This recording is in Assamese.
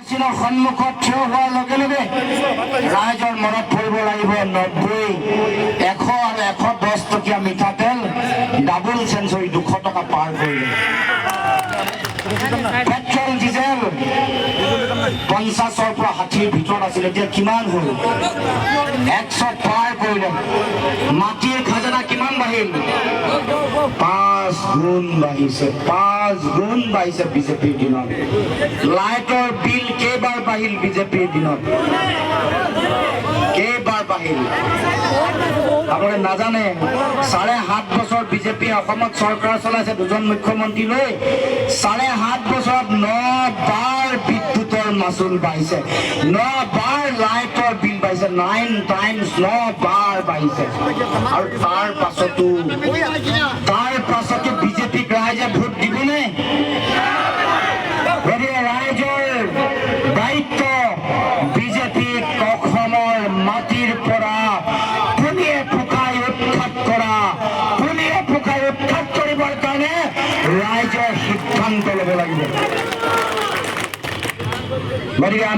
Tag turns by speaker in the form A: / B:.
A: সন্মুখত থিয় হোৱাৰ লগে লগে ৰাইজৰ মনত পৰিব লাগিব 90, 100 আৰু 110 টকীয়া মিঠাতেল ডাবল চেঞ্চুৰী 200 টকা পাৰ কৰিলে। পেট্ৰল ডিজেল 50ৰ পৰা 60ৰ ভিতৰত আছিল, এতিয়া কিমান হ'ল? 100 পাৰ কৰিলে। মাটিৰ খাজানা কিমান বাঢ়িল? 5 গুণ বাঢ়িছে, 5 গুণ বাঢ়িছে বিজেপিৰ দিনত। লাইটৰ বিল কেইবাৰ বাঢ়িল বিজেপিৰ দিনত? কেইবাৰ বাঢ়িল আপোনালোকে নাজানে? 7.5 বছৰ বিজেপিয়ে অসমত চৰকাৰ চলাইছে, 2জন মুখ্যমন্ত্ৰী লৈ 7.5 বছৰত 9 বাৰ বিদ্যুতৰ মাচুল বাঢ়িছে, 9 বাৰ লাইটৰ বিল বাঢ়িছে, 9 টাইমছ 9 বাৰ বাঢ়িছে। আৰু তাৰ পাছতো বিজেপিক ৰাইজে ভোট দিবনে? গতিকে ৰাইজৰ দায়িত্ব বিজেপিক অসমৰ মাটিৰ পৰা পুলিয়ে ফুকাই উৎখাত কৰা, পুলিয়ে ফুকাই উৎখাত কৰিবৰ কাৰণে ৰাইজে সিদ্ধান্ত ল'ব লাগিব। গতিকে